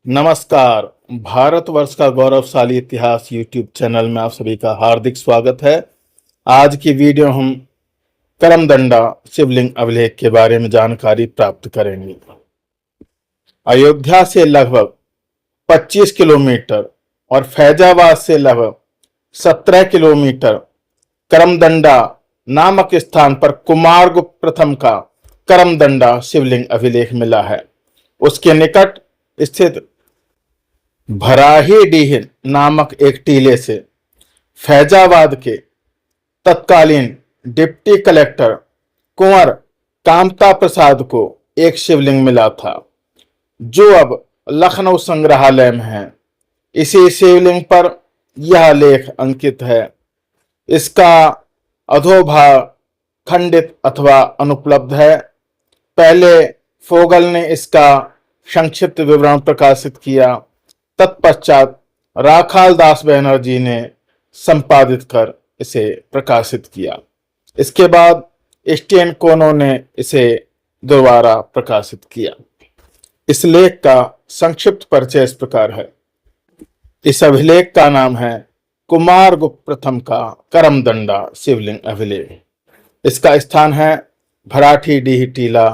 नमस्कार। भारतवर्ष का गौरवशाली इतिहास यूट्यूब चैनल में आप सभी का हार्दिक स्वागत है। आज की वीडियो हम करमदंडा शिवलिंग अभिलेख के बारे में जानकारी प्राप्त करेंगे। अयोध्या से लगभग 25 किलोमीटर और फैजाबाद से लगभग 17 किलोमीटर करमदंडा नामक स्थान पर कुमारगुप्त प्रथम का करमदंडा शिवलिंग अभिलेख मिला है। उसके निकट स्थित भराहीडीह नामक एक टीले से फैजाबाद के तत्कालीन डिप्टी कलेक्टर कुंवर कामता प्रसाद को एक शिवलिंग मिला था, जो अब लखनऊ संग्रहालय में है। इसी शिवलिंग पर यह लेख अंकित है। इसका अधोभाग खंडित अथवा अनुपलब्ध है। पहले फोगल ने इसका संक्षिप्त विवरण प्रकाशित किया, तत्पश्चात राखाल दास बैनर्जी ने संपादित कर इसे प्रकाशित किया। इसके बाद स्टेन कोनो ने इसे दोबारा प्रकाशित किया। इस लेख का संक्षिप्त परिचय इस प्रकार है। इस अभिलेख का नाम है कुमारगुप्त प्रथम का करमदंडा शिवलिंग अभिलेख। इसका स्थान है भराठीडीह टीला,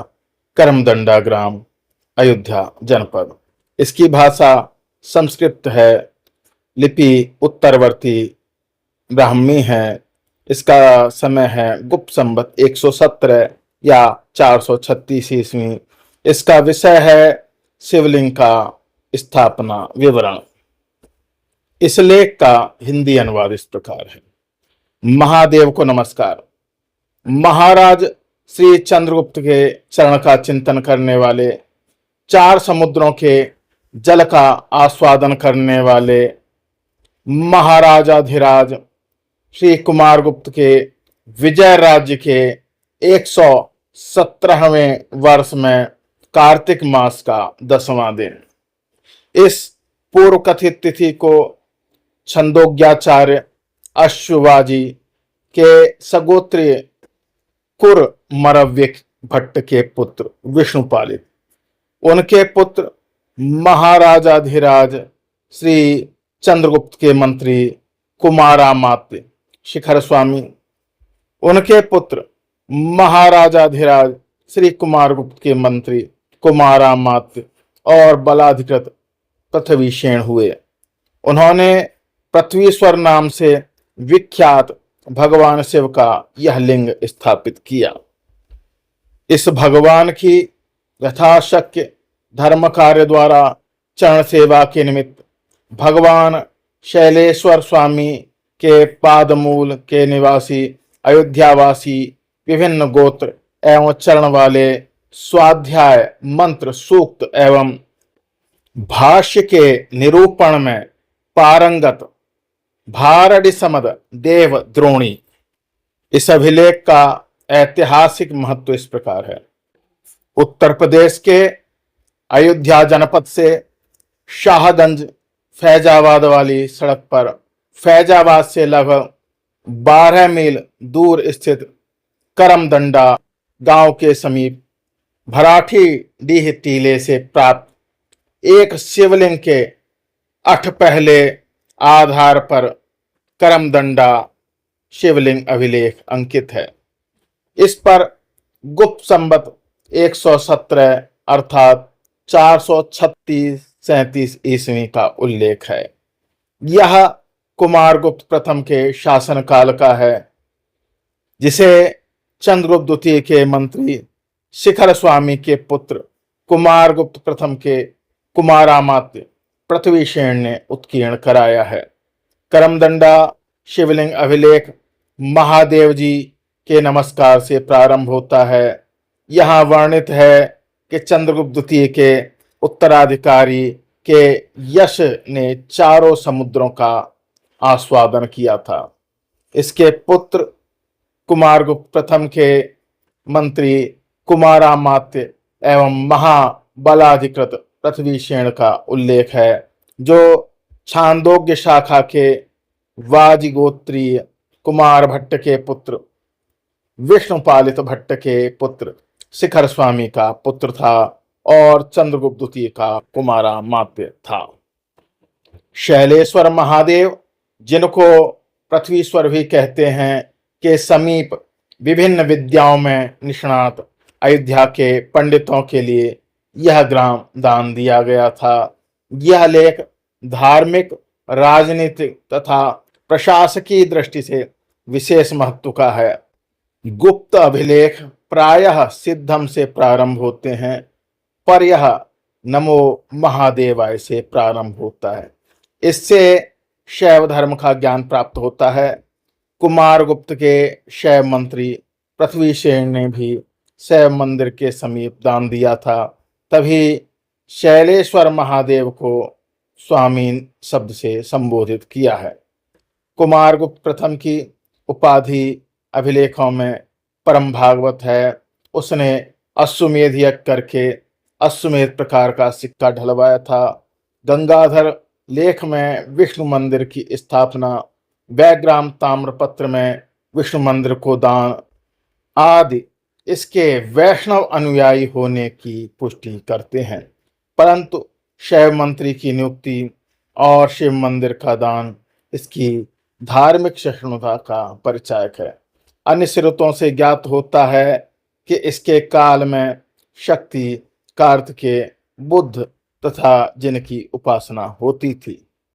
करमदंडा ग्राम, अयोध्या जनपद। इसकी भाषा संस्कृत है, लिपि उत्तरवर्ती ब्राह्मी है। इसका समय है गुप्त संवत 117 या 436 ईस्वी। इसका विषय है शिवलिंग का स्थापना विवरण। इस लेख का हिंदी अनुवाद इस प्रकार है। महादेव को नमस्कार। महाराज श्री चंद्रगुप्त के चरण का चिंतन करने वाले, 4 समुद्रों के जल का आस्वादन करने वाले महाराजाधिराज श्री कुमारगुप्त के विजय राज्य के 117वें वर्ष में कार्तिक मास का 10वां दिन, इस पूर्व कथित तिथि को छंदोग्याचार्य अश्ववाजी के सगोत्रीय कुरमरव्य भट्ट के पुत्र विष्णुपालित, उनके पुत्र महाराजाधिराज श्री चंद्रगुप्त के मंत्री कुमारामात्य शिखर स्वामी, उनके पुत्र महाराजाधिराज श्री कुमारगुप्त के मंत्री कुमारामात्य और बलाधिकृत पृथ्वीसेन हुए। उन्होंने पृथ्वीश्वर नाम से विख्यात भगवान शिव का यह लिंग स्थापित किया। इस भगवान की यथाशक्य धर्म कार्य द्वारा चरण सेवा के निमित्त भगवान शैलेश्वर स्वामी के पादमूल के निवासी अयोध्यावासी विभिन्न गोत्र एवं चरण वाले स्वाध्याय मंत्र, सूक्त एवं भाष्य के निरूपण में पारंगत भारडिसमद देव द्रोणी। इस अभिलेख का ऐतिहासिक महत्व इस प्रकार है। उत्तर प्रदेश के अयोध्या जनपद से शाहगंज फैजाबाद वाली सड़क पर फैजाबाद से लगभग 12 मील दूर स्थित करमदंडा गांव के समीप भराठीडीह टीले से प्राप्त एक शिवलिंग के 8 पहले आधार पर करमदंडा शिवलिंग अभिलेख अंकित है। इस पर गुप्त संवत 117 अर्थात 436-37 ईस्वी का उल्लेख है। यह कुमारगुप्त प्रथम के शासनकाल का है, जिसे चंद्रगुप्त द्वितीय के मंत्री शिखर स्वामी के पुत्र कुमारगुप्त प्रथम के कुमारामात्य पृथ्वीसेन ने उत्कीर्ण कराया है। करमदंडा शिवलिंग अभिलेख महादेव जी के नमस्कार से प्रारंभ होता है। यहाँ वर्णित है कि चंद्रगुप्त द्वितीय के उत्तराधिकारी के यश ने 4 समुद्रों का आस्वादन किया था। इसके पुत्र कुमारगुप्त प्रथम के मंत्री कुमारामात्य एवं महाबलाधिकृत पृथ्वीसेन का उल्लेख है, जो छांदोग्य शाखा के वाजिगोत्रीय कुमार भट्ट के पुत्र विष्णुपालित भट्ट के पुत्र शिखर स्वामी का पुत्र था। और चंद्रगुप्त द्वितीय का कुमारा मात्य था। शैलेश्वर महादेव, जिनको पृथ्वीश्वर भी कहते हैं, के समीप विभिन्न विद्याओं में निष्णात अयोध्या के पंडितों के लिए यह ग्राम दान दिया गया था। यह लेख धार्मिक, राजनीतिक तथा प्रशासकीय दृष्टि से विशेष महत्व का है। गुप्त अभिलेख प्रायः सिद्धम से प्रारंभ होते हैं, पर यह नमो महादेवाय से प्रारंभ होता है। इससे शैव धर्म का ज्ञान प्राप्त होता है। कुमारगुप्त के शैव मंत्री पृथ्वीसेन ने भी शैव मंदिर के समीप दान दिया था, तभी शैलेश्वर महादेव को स्वामीन शब्द से संबोधित किया है। कुमारगुप्त प्रथम की उपाधि अभिलेखों में परम भागवत है। उसने अश्वमेध यज्ञ करके अश्वमेध प्रकार का सिक्का ढलवाया था। गंगाधर लेख में विष्णु मंदिर की स्थापना, वैग्राम ताम्रपत्र में विष्णु मंदिर को दान आदि इसके वैष्णव अनुयायी होने की पुष्टि करते हैं, परंतु शैव मंत्री की नियुक्ति और शिव मंदिर का दान इसकी धार्मिक सहिष्णुता का परिचायक है। अन्य स्रोतों से ज्ञात होता है कि इसके काल में शक्ति, कार्तिकेय, बुद्ध तथा जिनकी उपासना होती थी।